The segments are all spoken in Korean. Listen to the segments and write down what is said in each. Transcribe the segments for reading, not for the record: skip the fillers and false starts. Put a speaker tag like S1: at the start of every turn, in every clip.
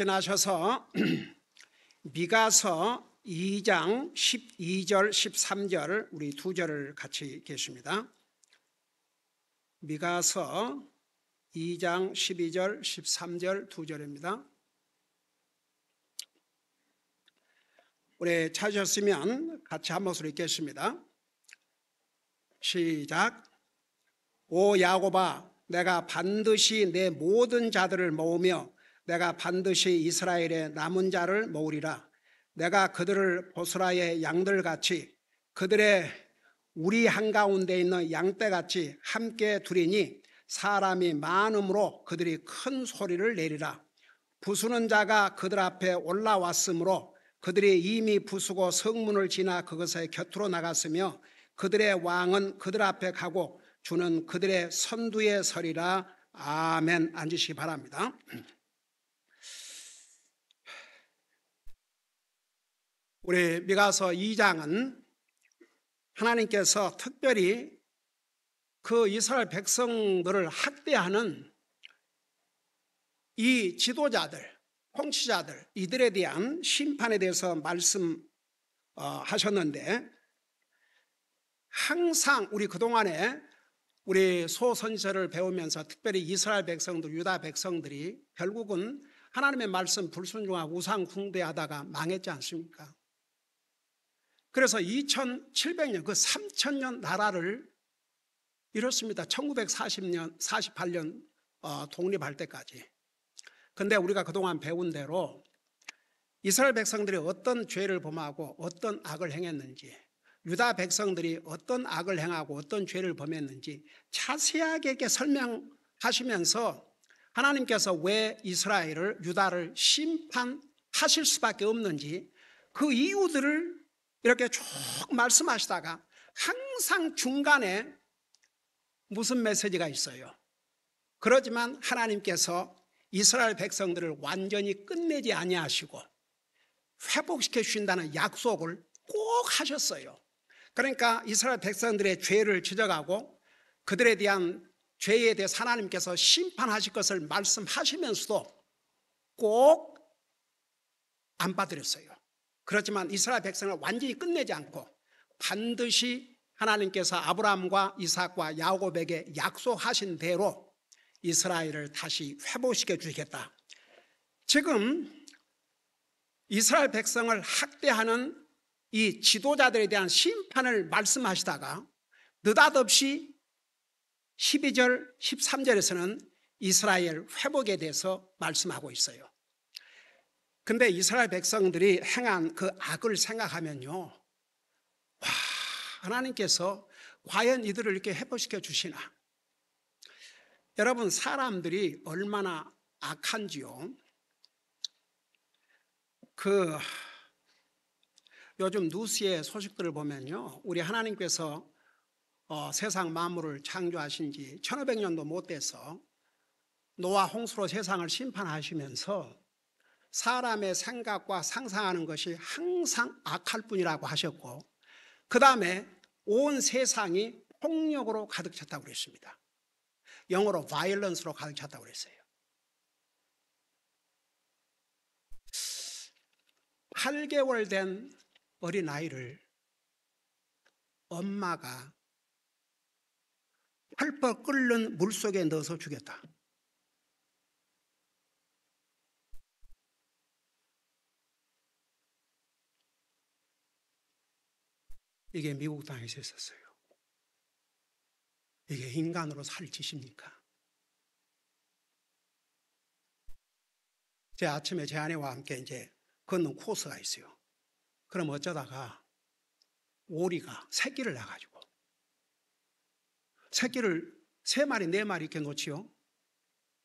S1: 나셔서 미가서 2장 12절 13절 우리 두 절을 같이 읽겠습니다. 미가서 2장 12절 13절 두 절입니다. 우리 찾으셨으면 같이 한 목소리 읽겠습니다. 시작. 오 야곱아, 내가 반드시 내 모든 자들을 모으며 내가 반드시 이스라엘의 남은 자를 모으리라. 내가 그들을 보스라의 양들같이 그들의 우리 한가운데 있는 양떼같이 함께 두리니 사람이 많음으로 그들이 큰 소리를 내리라. 부수는 자가 그들 앞에 올라왔으므로 그들이 이미 부수고 성문을 지나 그것의 곁으로 나갔으며 그들의 왕은 그들 앞에 가고 주는 그들의 선두에 서리라. 아멘. 앉으시기 바랍니다. 우리 미가서 2장은 하나님께서 특별히 그 이스라엘 백성들을 학대하는 이 지도자들, 통치자들, 이들에 대한 심판에 대해서 말씀하셨는데, 항상 우리 그동안에 우리 소선지서를 배우면서 특별히 이스라엘 백성들, 유다 백성들이 결국은 하나님의 말씀 불순종하고 우상 숭배하다가 망했지 않습니까? 그래서 2700년, 그 3000년 나라를 이뤘습니다. 1948년 독립할 때까지. 근데 우리가 그동안 배운 대로 이스라엘 백성들이 어떤 죄를 범하고 어떤 악을 행했는지, 유다 백성들이 어떤 악을 행하고 어떤 죄를 범했는지 자세하게 설명하시면서 하나님께서 왜 이스라엘을, 유다를 심판하실 수밖에 없는지 그 이유들을 이렇게 쭉 말씀하시다가 항상 중간에 무슨 메시지가 있어요. 그렇지만 하나님께서 이스라엘 백성들을 완전히 끝내지 아니하시고 회복시켜 주신다는 약속을 꼭 하셨어요. 그러니까 이스라엘 백성들의 죄를 지적하고 그들에 대한 죄에 대해서 하나님께서 심판하실 것을 말씀하시면서도 꼭 안 받으렸어요. 그렇지만 이스라엘 백성을 완전히 끝내지 않고 반드시 하나님께서 아브라함과 이삭과 야곱에게 약속하신 대로 이스라엘을 다시 회복시켜 주시겠다. 지금 이스라엘 백성을 학대하는 이 지도자들에 대한 심판을 말씀하시다가 느닷없이 12절, 13절에서는 이스라엘 회복에 대해서 말씀하고 있어요. 근데 이스라엘 백성들이 행한 그 악을 생각하면요, 와, 하나님께서 과연 이들을 이렇게 회복시켜 주시나? 여러분, 사람들이 얼마나 악한지요. 요즘 뉴스의 소식들을 보면요, 우리 하나님께서 세상 만물을 창조하신 지 1500년도 못 돼서 노아 홍수로 세상을 심판하시면서 사람의 생각과 상상하는 것이 항상 악할 뿐이라고 하셨고, 그 다음에 온 세상이 폭력으로 가득 찼다고 그랬습니다. 영어로 violence로 가득 찼다고 그랬어요. 8개월 된 어린아이를 엄마가 펄펄 끓는 물속에 넣어서 죽였다. 이게 미국 땅에서 있었어요. 이게 인간으로 살 짓입니까? 제 아침에 제 아내와 함께 이제 걷는 코스가 있어요. 그럼 어쩌다가 오리가 새끼를 낳아가지고 새끼를 3마리 4마리 이렇게 놓지요.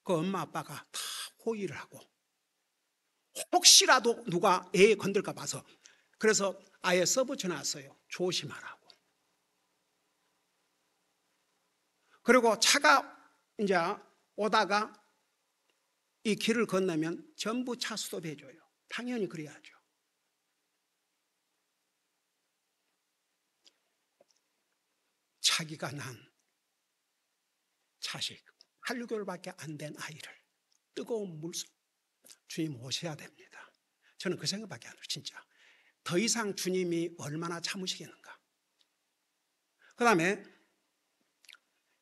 S1: 그 엄마 아빠가 다 호의를 하고 혹시라도 누가 애 건들까 봐서 그래서 아예 써붙여 놨어요. 조심하라고. 그리고 차가 이제 오다가 이 길을 건너면 전부 차 스톱해줘요. 당연히 그래야죠. 자기가 난 자식 8개월밖에 안 된 아이를 뜨거운 물속 주님 오셔야 됩니다. 저는 그 생각밖에 안 해요. 진짜 더 이상 주님이 얼마나 참으시겠는가. 그 다음에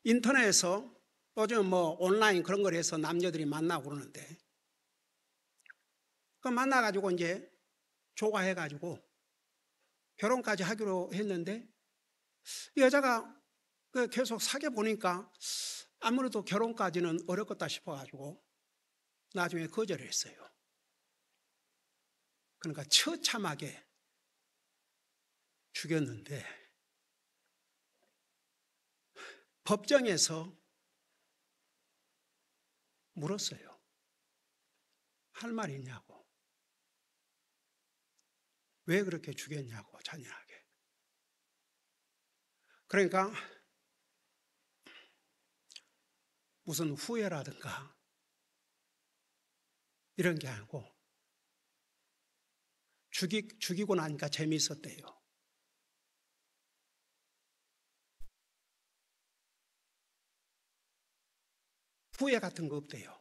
S1: 인터넷에서 요즘 뭐 온라인 그런 걸 해서 남녀들이 만나고 그러는데, 그 만나가지고 이제 조가해가지고 결혼까지 하기로 했는데, 여자가 계속 사귀어 보니까 아무래도 결혼까지는 어렵겠다 싶어가지고 나중에 거절을 했어요. 그러니까 처참하게 죽였는데, 법정에서 물었어요. 할 말 있냐고. 왜 그렇게 죽였냐고, 잔인하게. 그러니까 무슨 후회라든가 이런 게 아니고 죽이고 나니까 재미있었대요. 후회 같은 거 없대요.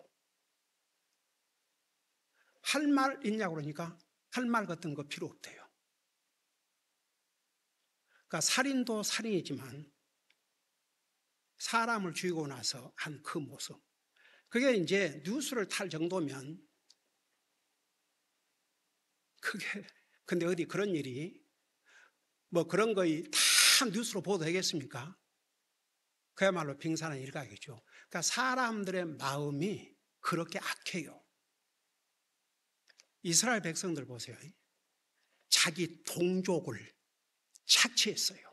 S1: 할 말 있냐고 그러니까 할 말 같은 거 필요 없대요. 그러니까 살인도 살인이지만 사람을 죽이고 나서 한 그 모습, 그게 이제 뉴스를 탈 정도면, 그게 근데 어디 그런 일이 뭐 그런 거에 다 뉴스로 보도되겠습니까? 그야말로 빙산의 일각이죠. 그러니까 사람들의 마음이 그렇게 악해요. 이스라엘 백성들 보세요. 자기 동족을 착취했어요.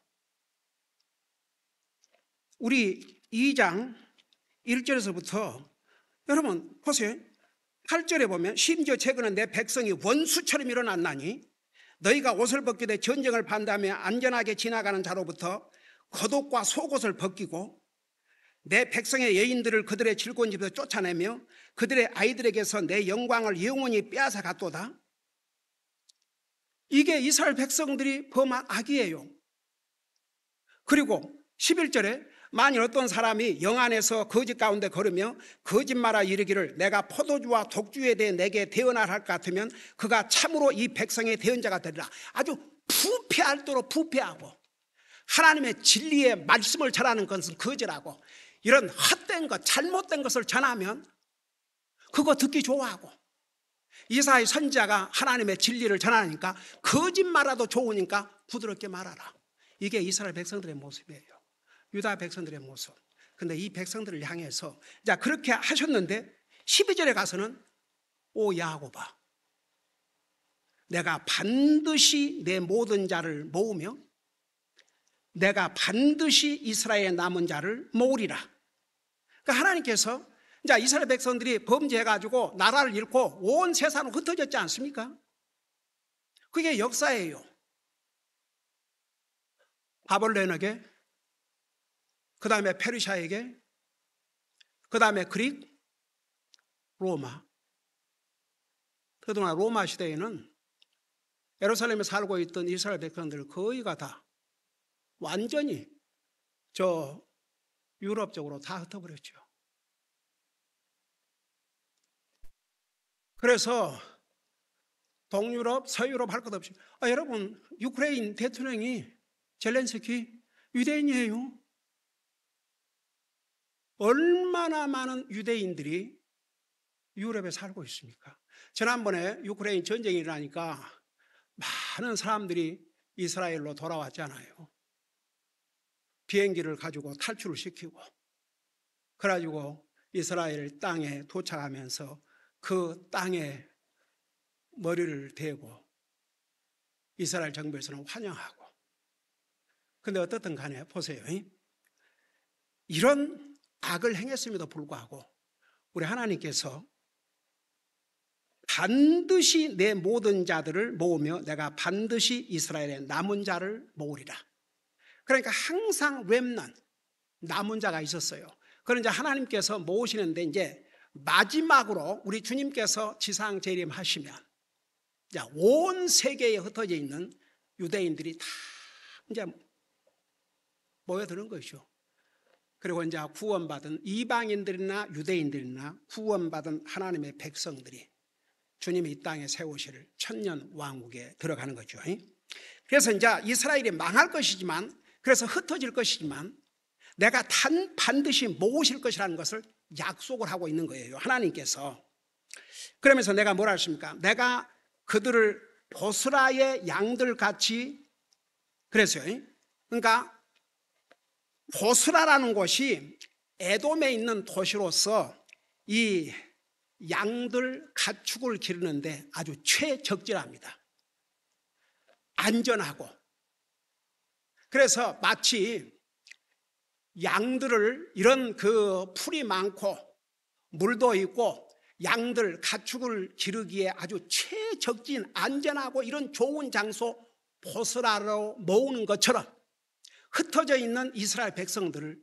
S1: 우리 2장 1절에서부터 여러분 보세요. 8절에 보면 심지어 최근에 내 백성이 원수처럼 일어났나니 너희가 옷을 벗기되 전쟁을 반다며 안전하게 지나가는 자로부터 겉옷과 속옷을 벗기고 내 백성의 여인들을 그들의 즐거운 집에서 쫓아내며 그들의 아이들에게서 내 영광을 영원히 빼앗아 갔도다. 이게 이스라엘 백성들이 범한 악이에요. 그리고 11절에 만일 어떤 사람이 영 안에서 거짓 가운데 걸으며 거짓말하 이르기를 내가 포도주와 독주에 대해 내게 대언할 것 같으면 그가 참으로 이 백성의 대언자가 되리라. 아주 부패할도록 부패하고 하나님의 진리의 말씀을 전하는 것은 거짓하고 이런 헛된 것, 잘못된 것을 전하면 그거 듣기 좋아하고, 이사야 선지자가 하나님의 진리를 전하니까 거짓말라도 좋으니까 부드럽게 말하라. 이게 이스라엘 백성들의 모습이에요. 유다 백성들의 모습. 근데 이 백성들을 향해서 자 그렇게 하셨는데 12절에 가서는 오 야곱아, 내가 반드시 내 모든 자를 모으며 내가 반드시 이스라엘의 남은 자를 모으리라. 그러니까 하나님께서 자 이스라엘 백성들이 범죄해가지고 나라를 잃고 온 세상으로 흩어졌지 않습니까? 그게 역사예요. 바벨론에게, 그 다음에 페르시아에게, 그 다음에 그릭, 로마. 그동안 로마 시대에는 예루살렘에 살고 있던 이스라엘 백성들 거의가 다 완전히 저 유럽 쪽으로 다 흩어버렸죠. 그래서 동유럽, 서유럽 할 것 없이 여러분 유크레인 대통령이 젤렌스키 유대인이에요. 얼마나 많은 유대인들이 유럽에 살고 있습니까? 지난번에 유크레인 전쟁이 일어나니까 많은 사람들이 이스라엘로 돌아왔잖아요. 비행기를 가지고 탈출을 시키고 그래가지고 이스라엘 땅에 도착하면서 그 땅에 머리를 대고 이스라엘 정부에서는 환영하고. 근데 어떻든 간에 보세요. 이런 악을 행했음에도 불구하고 우리 하나님께서 반드시 내 모든 자들을 모으며 내가 반드시 이스라엘의 남은 자를 모으리라. 그러니까 항상 렘넌트, 남은 자가 있었어요. 그런 이제 하나님께서 모으시는데 이제 마지막으로 우리 주님께서 지상 재림하시면 온 세계에 흩어져 있는 유대인들이 다 이제 모여드는 것이죠. 그리고 이제 구원받은 이방인들이나 유대인들이나 구원받은 하나님의 백성들이 주님이 이 땅에 세우실 천년 왕국에 들어가는 거죠. 그래서 이제 이스라엘이 망할 것이지만, 그래서 흩어질 것이지만 내가 반드시 모으실 것이라는 것을 약속을 하고 있는 거예요, 하나님께서. 그러면서 내가 뭐라 하십니까? 내가 그들을 보스라의 양들 같이, 그랬어요. 그러니까 보스라라는 곳이 에돔에 있는 도시로서 이 양들 가축을 기르는데 아주 최적절합니다. 안전하고. 그래서 마치 양들을, 이런 그 풀이 많고 물도 있고 양들 가축을 기르기에 아주 최적진 안전하고 이런 좋은 장소 보스라로 모으는 것처럼 흩어져 있는 이스라엘 백성들을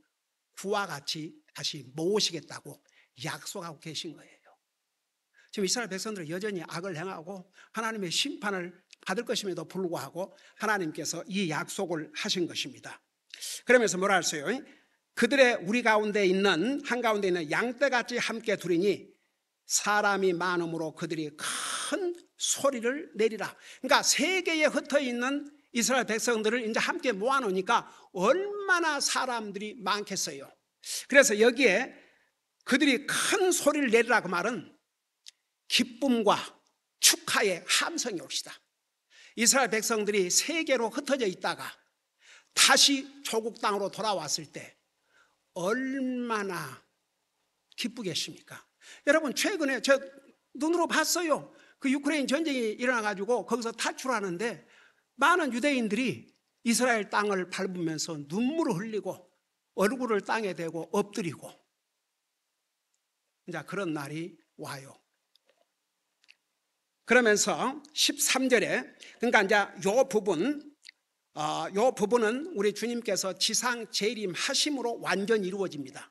S1: 구와 같이 다시 모으시겠다고 약속하고 계신 거예요. 지금 이스라엘 백성들은 여전히 악을 행하고 하나님의 심판을 받을 것임에도 불구하고 하나님께서 이 약속을 하신 것입니다. 그러면서 뭐라 했어요? 그들의 우리 가운데 있는, 한가운데 있는 양떼같이 함께 두리니 사람이 많음으로 그들이 큰 소리를 내리라. 그러니까 세계에 흩어 있는 이스라엘 백성들을 이제 함께 모아놓으니까 얼마나 사람들이 많겠어요. 그래서 여기에 그들이 큰 소리를 내리라 그 말은 기쁨과 축하의 함성이 옵시다. 이스라엘 백성들이 세계로 흩어져 있다가 다시 조국 땅으로 돌아왔을 때 얼마나 기쁘겠습니까? 여러분, 최근에 저 눈으로 봤어요. 그 유크레인 전쟁이 일어나가지고 거기서 탈출하는데 많은 유대인들이 이스라엘 땅을 밟으면서 눈물을 흘리고 얼굴을 땅에 대고 엎드리고, 이제 그런 날이 와요. 그러면서 13절에, 그러니까 이제 요 부분은 우리 주님께서 지상 재림 하심으로 완전히 이루어집니다.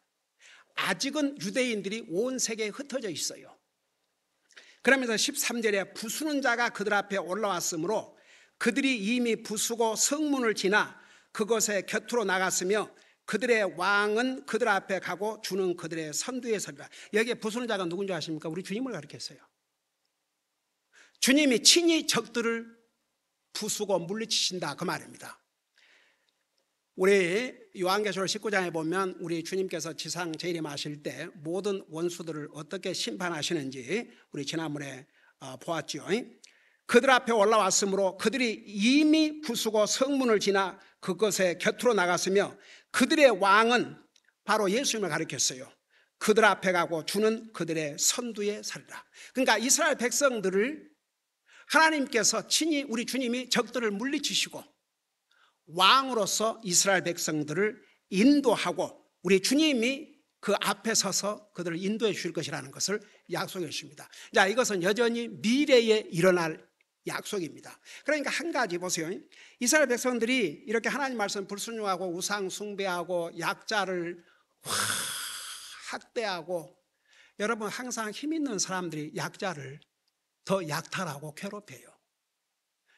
S1: 아직은 유대인들이 온 세계에 흩어져 있어요. 그러면서 13절에 부수는 자가 그들 앞에 올라왔으므로 그들이 이미 부수고 성문을 지나 그것의 곁으로 나갔으며 그들의 왕은 그들 앞에 가고 주는 그들의 선두에 서리라. 여기에 부수는 자가 누군지 아십니까? 우리 주님을 가리켰어요. 주님이 친히 적들을 부수고 물리치신다, 그 말입니다. 우리 요한계시록 19장에 보면 우리 주님께서 지상 재림하실 때 모든 원수들을 어떻게 심판하시는지 우리 지난번에 보았죠. 그들 앞에 올라왔으므로 그들이 이미 부수고 성문을 지나 그것의 곁으로 나갔으며 그들의 왕은 바로 예수님을 가리켰어요. 그들 앞에 가고 주는 그들의 선두에 서리라. 그러니까 이스라엘 백성들을 하나님께서 친히, 우리 주님이 적들을 물리치시고 왕으로서 이스라엘 백성들을 인도하고 우리 주님이 그 앞에 서서 그들을 인도해 주실 것이라는 것을 약속해 주십니다. 자, 이것은 여전히 미래에 일어날 약속입니다. 그러니까 한 가지 보세요. 이스라엘 백성들이 이렇게 하나님 말씀 불순종하고 우상 숭배하고 약자를 학대하고, 여러분, 항상 힘 있는 사람들이 약자를 더 약탈하고 괴롭혀요.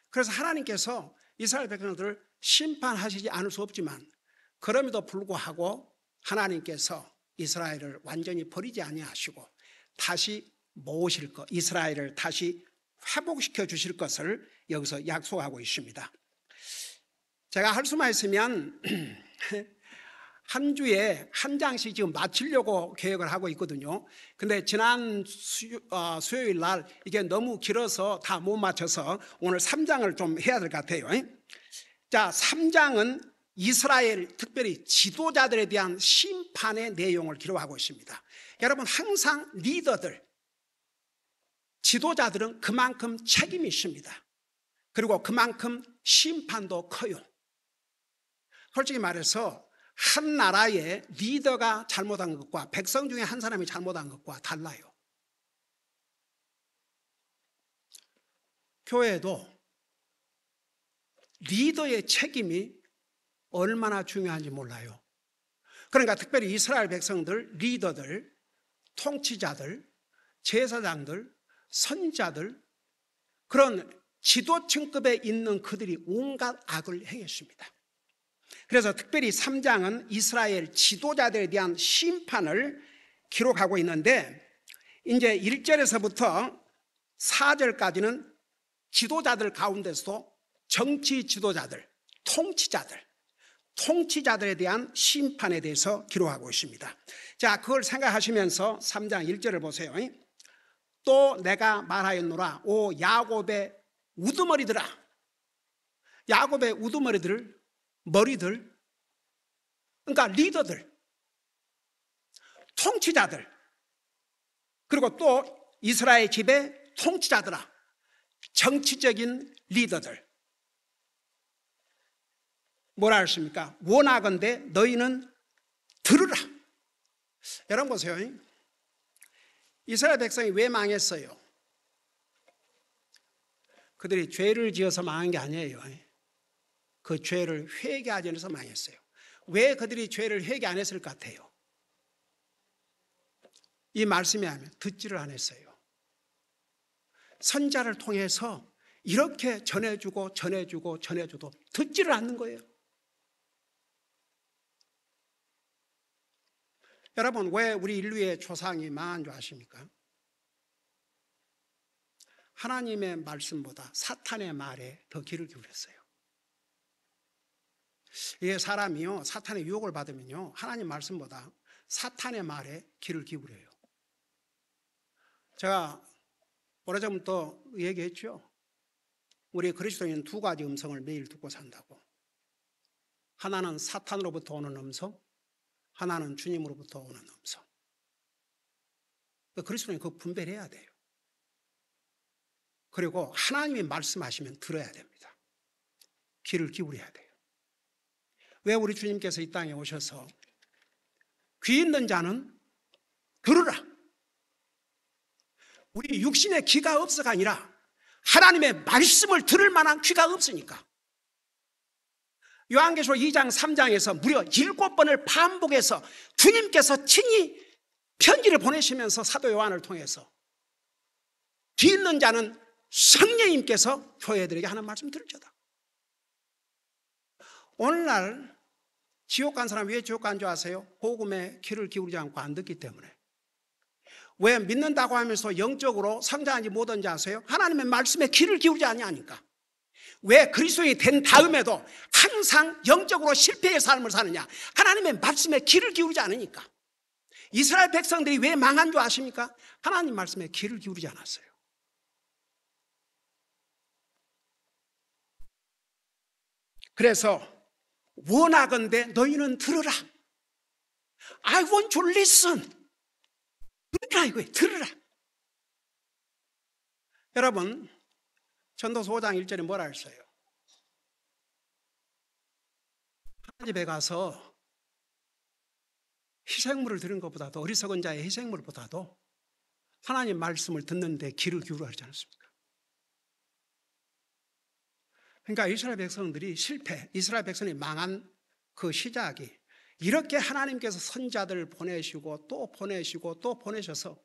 S1: 그래서 하나님께서 이스라엘 백성들을 심판하시지 않을 수 없지만 그럼에도 불구하고 하나님께서 이스라엘을 완전히 버리지 아니하시고 다시 모으실 것, 이스라엘을 다시 회복시켜 주실 것을 여기서 약속하고 있습니다. 제가 할 수만 있으면 한 주에 한 장씩 지금 마치려고 계획을 하고 있거든요. 근데 지난 수요일 날 이게 너무 길어서 다 못 맞춰서 오늘 3장을 좀 해야 될 것 같아요. 자, 3장은 이스라엘, 특별히 지도자들에 대한 심판의 내용을 기록하고 있습니다. 여러분, 항상 리더들, 지도자들은 그만큼 책임이 있습니다. 그리고 그만큼 심판도 커요. 솔직히 말해서 한 나라의 리더가 잘못한 것과 백성 중에 한 사람이 잘못한 것과 달라요. 교회도 리더의 책임이 얼마나 중요한지 몰라요. 그러니까 특별히 이스라엘 백성들, 리더들, 통치자들, 제사장들, 선지자들, 그런 지도층급에 있는 그들이 온갖 악을 행했습니다. 그래서 특별히 3장은 이스라엘 지도자들에 대한 심판을 기록하고 있는데, 이제 1절에서부터 4절까지는 지도자들 가운데서도 정치 지도자들, 통치자들에 대한 심판에 대해서 기록하고 있습니다. 자, 그걸 생각하시면서 3장 1절을 보세요. 또 내가 말하였노라. 오 야곱의 우두머리들아. 야곱의 우두머리들, 머리들, 그러니까 리더들, 통치자들, 그리고 또 이스라엘 집의 통치자들아, 정치적인 리더들. 뭐라 했습니까? 원하건대 너희는 들으라. 여러분 보세요. 이스라엘 백성이 왜 망했어요? 그들이 죄를 지어서 망한 게 아니에요. 그 죄를 회개하지 않아서 망했어요. 왜 그들이 죄를 회개 안 했을 것 같아요? 이 말씀이 하면 듣지를 않았어요. 선자를 통해서 이렇게 전해주고 전해줘도 듣지를 않는 거예요. 여러분, 왜 우리 인류의 조상이 망한 줄 아십니까? 하나님의 말씀보다 사탄의 말에 더 귀를 기울였어요. 이게 사람이요, 사탄의 유혹을 받으면요, 하나님 말씀보다 사탄의 말에 귀를 기울여요. 제가 오래전부터 얘기했죠. 우리 그리스도인은 두 가지 음성을 매일 듣고 산다고. 하나는 사탄으로부터 오는 음성, 하나는 주님으로부터 오는 음성. 그리스도인은 그 분별을 해야 돼요. 그리고 하나님이 말씀하시면 들어야 됩니다. 귀를 기울여야 돼요. 왜 우리 주님께서 이 땅에 오셔서 귀 있는 자는 들으라. 우리 육신의 귀가 없어가 아니라 하나님의 말씀을 들을 만한 귀가 없으니까. 요한계시록 2장 3장에서 무려 7번을 반복해서 주님께서 친히 편지를 보내시면서 사도 요한을 통해서 귀 있는 자는 성령님께서 교회들에게 하는 말씀 들을지어다. 오늘날 지옥 간 사람 왜 지옥 간 줄 아세요? 복음에 귀를 기울이지 않고 안 듣기 때문에. 왜 믿는다고 하면서 영적으로 성장하지 못한지 아세요? 하나님의 말씀에 귀를 기울이지 아니하니까. 왜 그리스도인이 된 다음에도 항상 영적으로 실패의 삶을 사느냐? 하나님의 말씀에 귀를 기울이지 않으니까. 이스라엘 백성들이 왜 망한 줄 아십니까? 하나님 말씀에 귀를 기울이지 않았어요. 그래서 원하건대 너희는 들으라. I want to listen. 들으라 이거예요. 들으라. 여러분, 전도서 5장 1절에 뭐라 했어요? 하나님에 가서 희생물을 드린 것보다도, 어리석은 자의 희생물보다도 하나님 말씀을 듣는데 귀를 기울여야 하지 않습니까? 그러니까 이스라엘 백성들이 이스라엘 백성이 망한 그 시작이 이렇게 하나님께서 선자들을 보내시고 또 보내시고 또 보내셔서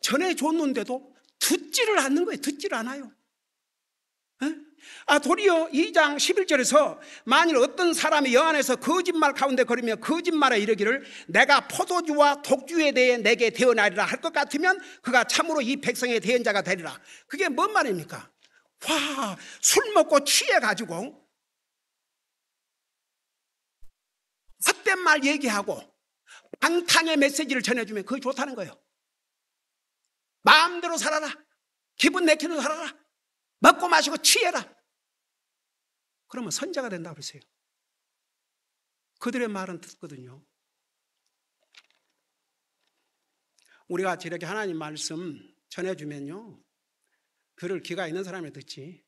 S1: 전해줬는데도 듣지를 않는 거예요. 듣지를 않아요. 도리어 2장 11절에서 만일 어떤 사람이 영 안에서 거짓말 가운데 거리며 거짓말에 이르기를 내가 포도주와 독주에 대해 내게 대언하리라 할 것 같으면 그가 참으로 이 백성의 대언자가 되리라. 그게 뭔 말입니까? 술 먹고 취해가지고 헛된 말 얘기하고 방탕의 메시지를 전해주면 그게 좋다는 거예요. 마음대로 살아라. 기분 내키는 대로 살아라. 먹고 마시고 취해라. 그러면 선자가 된다고 그러세요. 그들의 말은 듣거든요. 우리가 이렇게 하나님 말씀 전해주면요, 들을 귀가 있는 사람이 듣지.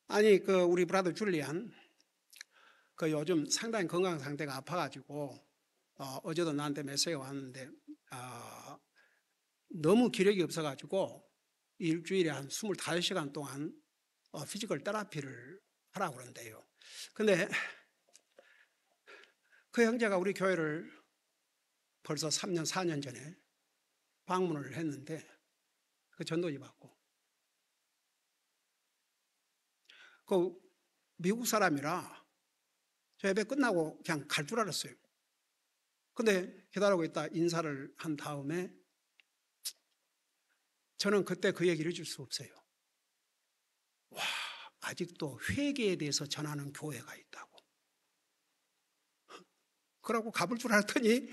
S1: 아니 우리 브라더 줄리안 요즘 상당히 건강 상태가 아파가지고 어제도 나한테 메시지가 왔는데 너무 기력이 없어가지고 일주일에 한 25시간 동안 피지컬 테라피를 하라고 그러는데요. 근데 그 형제가 우리 교회를 벌써 3년 4년 전에 방문을 했는데 그 전도지 받고 미국 사람이라 저 예배 끝나고 그냥 갈 줄 알았어요. 근데 기다리고 있다 인사를 한 다음에 저는 그때 그 얘기를 해줄 수 없어요. 와, 아직도 회개에 대해서 전하는 교회가 있다고. 그러고 가볼 줄 알았더니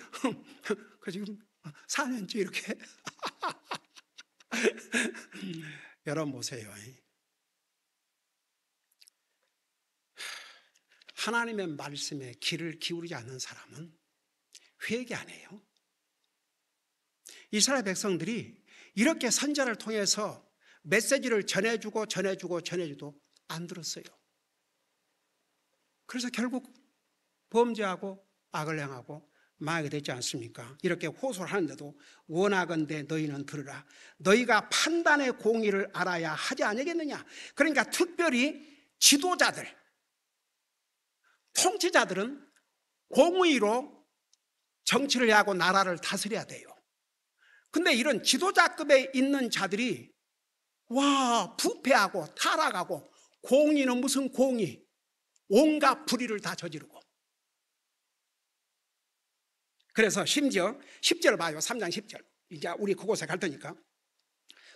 S1: 그 지금 4년째 이렇게. 여러분 보세요. 하나님의 말씀에 귀를 기울이지 않는 사람은 회개 안 해요. 이스라엘 백성들이 이렇게 선자를 통해서 메시지를 전해주도 안 들었어요. 그래서 결국 범죄하고 악을 행하고 망하게 됐지 않습니까? 이렇게 호소를 하는데도 원하건대 너희는 들으라. 너희가 판단의 공의를 알아야 하지 아니겠느냐. 그러니까 특별히 지도자들, 통치자들은 공의로 정치를 해야 하고 나라를 다스려야 돼요. 근데 이런 지도자급에 있는 자들이 부패하고 타락하고, 공의는 무슨 공의, 온갖 불의를 다 저지르고. 그래서 심지어 10절 봐요. 3장 10절. 이제 우리 그곳에 갈 테니까.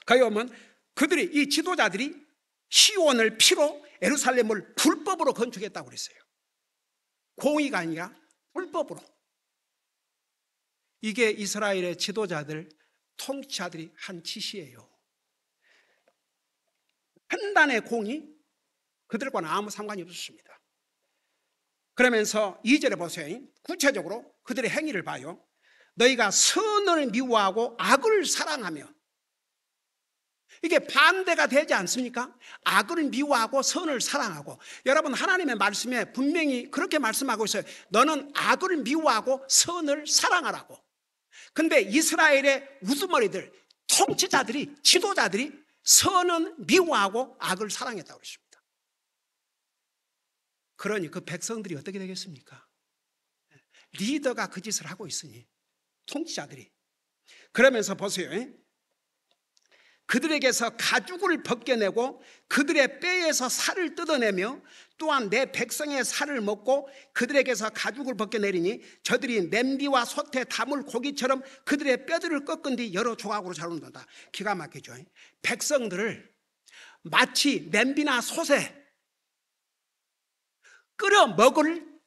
S1: 거기 보면 그들이, 이 지도자들이 시온을 피로 예루살렘을 불법으로 건축했다고 그랬어요. 공의가 아니라 불법으로. 이게 이스라엘의 지도자들, 통치자들이 한 짓이에요. 판단의 공의, 그들과는 아무 상관이 없었습니다. 그러면서 2절에 보세요. 구체적으로 그들의 행위를 봐요. 너희가 선을 미워하고 악을 사랑하며. 이게 반대가 되지 않습니까? 악을 미워하고 선을 사랑하고. 여러분, 하나님의 말씀에 분명히 그렇게 말씀하고 있어요. 너는 악을 미워하고 선을 사랑하라고. 근데 이스라엘의 우두머리들, 통치자들이, 지도자들이 선은 미워하고 악을 사랑했다고 그랬습니다. 그러니 그 백성들이 어떻게 되겠습니까? 리더가 그 짓을 하고 있으니, 통치자들이. 그러면서 보세요. 그들에게서 가죽을 벗겨내고 그들의 뼈에서 살을 뜯어내며 또한 내 백성의 살을 먹고 그들에게서 가죽을 벗겨내리니 저들이 냄비와 솥에 담을 고기처럼 그들의 뼈들을 꺾은 뒤 여러 조각으로 자른다. 기가 막히죠. 백성들을 마치 냄비나 솥에 끓여 먹을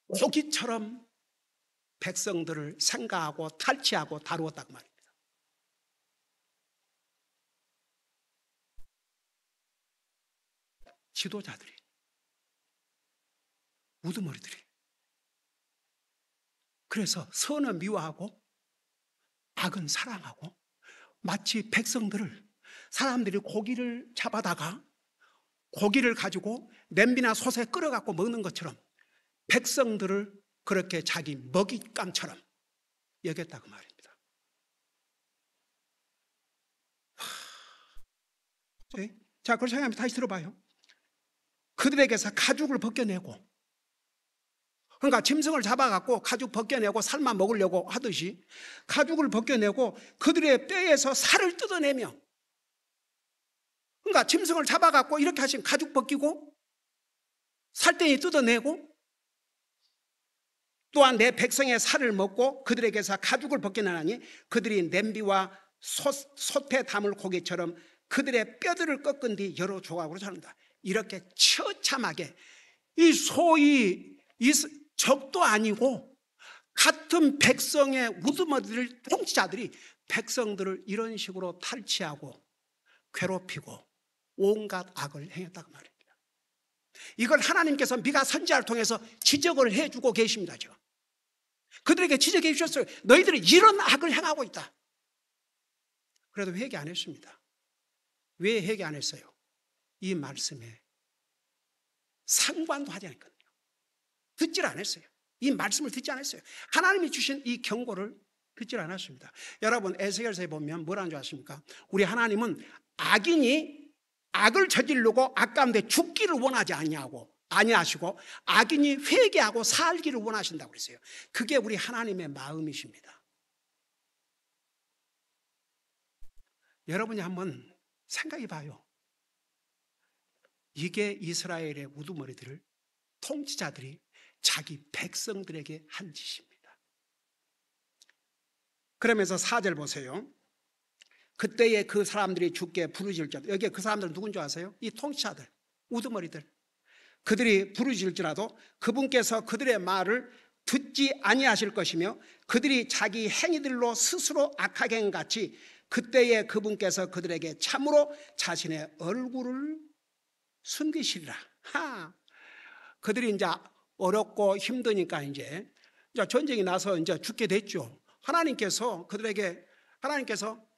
S1: 고기처럼 백성들을 생각하고 탈취하고 다루었다고 말입니다. 지도자들이, 우두머리들이. 그래서 선은 미워하고 악은 사랑하고, 마치 백성들을, 사람들이 고기를 잡아다가 고기를 가지고 냄비나 솥에 끓여갖고 먹는 것처럼 백성들을 그렇게 자기 먹잇감처럼 여겼다고 말입니다. 자, 그걸 생각하면 다시 들어봐요. 그들에게서 가죽을 벗겨내고, 그러니까 짐승을 잡아갖고 가죽 벗겨내고 삶아 먹으려고 하듯이 가죽을 벗겨내고 그들의 뼈에서 살을 뜯어내며, 그러니까 짐승을 잡아갖고 이렇게 하시면 가죽 벗기고 살덩이 뜯어내고, 또한 내 백성의 살을 먹고 그들에게서 가죽을 벗겨내나니 그들이 냄비와 솥에 담을 고기처럼 그들의 뼈들을 꺾은 뒤 여러 조각으로 자른다. 이렇게 처참하게, 이 소위 적도 아니고 같은 백성의 우두머리들, 통치자들이 백성들을 이런 식으로 탈취하고 괴롭히고 온갖 악을 행했다고 말입니다. 이걸 하나님께서 미가 선지자를 통해서 지적을 해주고 계십니다. 지금 그들에게 지적해 주셨어요. 너희들이 이런 악을 행하고 있다. 그래도 회개 안 했습니다. 왜 회개 안 했어요? 이 말씀에 상관도 하지 않았거든요. 듣질 않았어요. 이 말씀을 듣지 않았어요. 하나님이 주신 이 경고를 듣질 않았습니다. 여러분, 에스겔서에 보면 뭐라는 줄 아십니까? 우리 하나님은 악인이 악을 저지르고 악 가운데 죽기를 원하지 아니하시고 악인이 회개하고 살기를 원하신다고 그랬어요. 그게 우리 하나님의 마음이십니다. 여러분이 한번 생각해 봐요. 이게 이스라엘의 우두머리들을, 통치자들이 자기 백성들에게 한 짓입니다. 그러면서 4절 보세요. 그때에 그 사람들이 주께 부르짖을지라도, 여기에 그 사람들은 누군 줄 아세요? 이 통치자들, 우두머리들. 그들이 부르짖을지라도 그분께서 그들의 말을 듣지 아니하실 것이며 그들이 자기 행위들로 스스로 악하게 한 같이 그때에 그분께서 그들에게 참으로 자신의 얼굴을 숨기시리라. 그들이 이제 어렵고 힘드니까 이제 전쟁이 나서 이제 죽게 됐죠. 하나님께서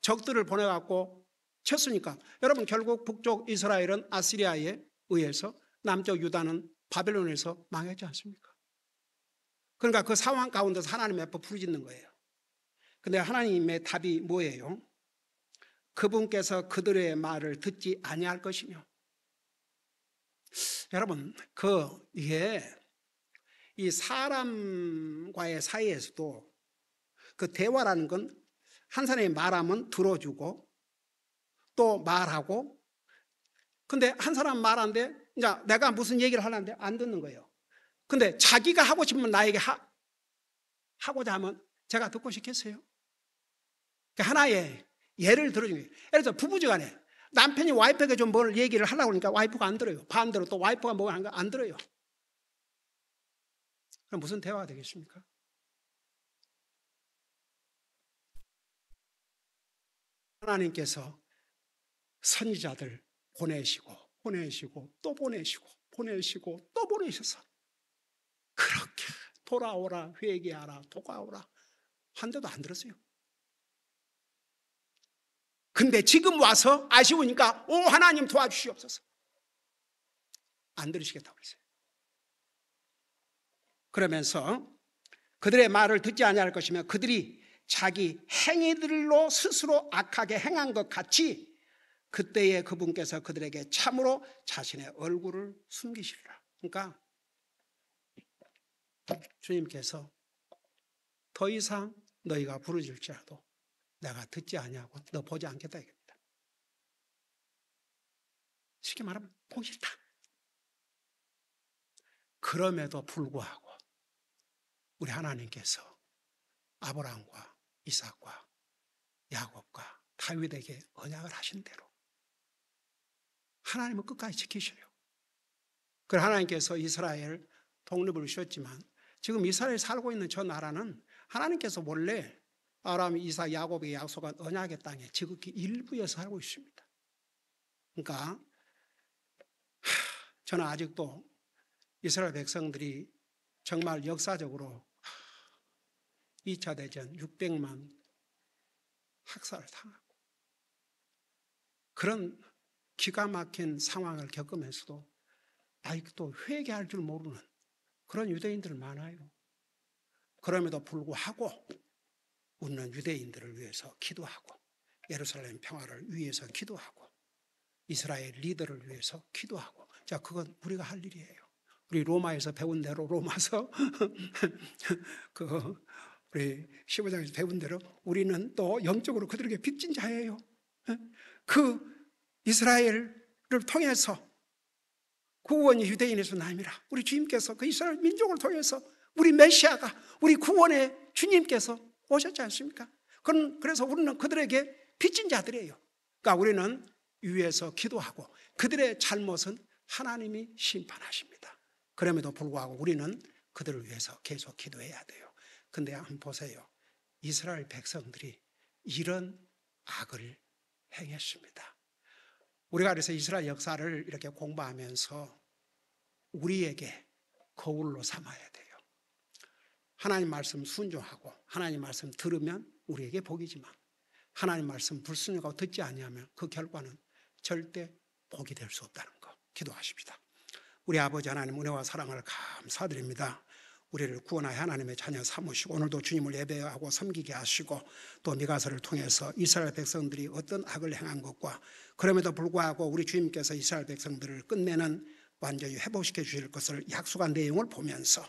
S1: 적들을 보내갖고 쳤으니까, 여러분 결국 북쪽 이스라엘은 아시리아에 의해서, 남쪽 유다는 바벨론에서 망했지 않습니까? 그러니까 그 상황 가운데서 하나님의 앞에 부르짖는 거예요. 근데 하나님의 답이 뭐예요? 그분께서 그들의 말을 듣지 아니할 것이며. 여러분, 이게 이 사람과의 사이에서도 그 대화라는 건 한 사람이 말하면 들어주고 또 말하고, 근데 한 사람 말하는데 이제 내가 무슨 얘기를 하려는데 안 듣는 거예요. 근데 자기가 하고 싶으면 나에게 하고자 하면 제가 듣고 싶겠어요? 하나의 예를 들어준 거예요. 예를 들어 부부지간에 남편이 와이프에게 좀 뭘 얘기를 하려고 하니까 와이프가 안 들어요. 반대로 또 와이프가 뭘 하는 거 안 들어요. 그럼 무슨 대화가 되겠습니까? 하나님께서 선지자들 보내시고 또 보내시고 또 보내셔서 그렇게 돌아오라, 회개하라, 돌아오라 한데도 안 들었어요. 근데 지금 와서 아쉬우니까 오 하나님 도와주시옵소서, 안 들으시겠다고 그랬어요. 그러면서 그들의 말을 듣지 아니할 것이며 그들이 자기 행위들로 스스로 악하게 행한 것 같이 그때에 그분께서 그들에게 참으로 자신의 얼굴을 숨기시리라. 그러니까 주님께서 더 이상 너희가 부르짖을지라도 내가 듣지 아니하고 너 보지 않겠다 이겁니다. 쉽게 말하면 보기 싫다. 그럼에도 불구하고 우리 하나님께서 아브라함과 이삭과 야곱과 다윗에게 언약을 하신 대로 하나님은 끝까지 지키셔요. 그래서 하나님께서 이스라엘 독립을 주셨지만 지금 이스라엘 살고 있는 저 나라는 하나님께서 원래 아브라함, 이삭, 야곱에게 약속한 언약의 땅에 지극히 일부에서 살고 있습니다. 그러니까 저는 아직도 이스라엘 백성들이 정말 역사적으로 2차 대전 600만 학살을 당하고 그런 기가 막힌 상황을 겪으면서도 아직도 회개할 줄 모르는 그런 유대인들 많아요. 그럼에도 불구하고 우리는 유대인들을 위해서 기도하고 예루살렘 평화를 위해서 기도하고 이스라엘 리더를 위해서 기도하고, 자, 그건 우리가 할 일이에요. 우리 로마에서 배운 대로, 로마서 우리 15장에서 배운 대로 우리는 또 영적으로 그들에게 빚진 자예요. 그 이스라엘을 통해서 구원이 유대인에서 남이라. 우리 주님께서 그 이스라엘 민족을 통해서 우리 메시아가, 우리 구원의 주님께서 오셨지 않습니까? 그래서 우리는 그들에게 빚진 자들이에요. 그러니까 우리는 위에서 기도하고 그들의 잘못은 하나님이 심판하십니다. 그럼에도 불구하고 우리는 그들을 위해서 계속 기도해야 돼요. 근데 한번 보세요. 이스라엘 백성들이 이런 악을 행했습니다. 우리가 그래서 이스라엘 역사를 이렇게 공부하면서 우리에게 거울로 삼아야 돼요. 하나님 말씀 순종하고 하나님 말씀 들으면 우리에게 복이지만 하나님 말씀 불순종하고 듣지 아니하면 그 결과는 절대 복이 될 수 없다는 거 기도하십시다. 우리 아버지 하나님 은혜와 사랑을 감사드립니다. 우리를 구원하여 하나님의 자녀 삼으시고 오늘도 주님을 예배하고 섬기게 하시고 또 미가서를 통해서 이스라엘 백성들이 어떤 악을 행한 것과 그럼에도 불구하고 우리 주님께서 이스라엘 백성들을 끝내는 완전히 회복시켜 주실 것을 약속한 내용을 보면서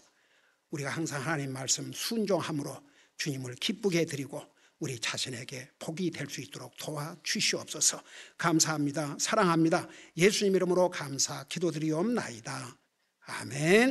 S1: 우리가 항상 하나님 말씀 순종함으로 주님을 기쁘게 해드리고 우리 자신에게 복이 될 수 있도록 도와주시옵소서. 감사합니다. 사랑합니다. 예수님 이름으로 감사 기도드리옵나이다. 아멘.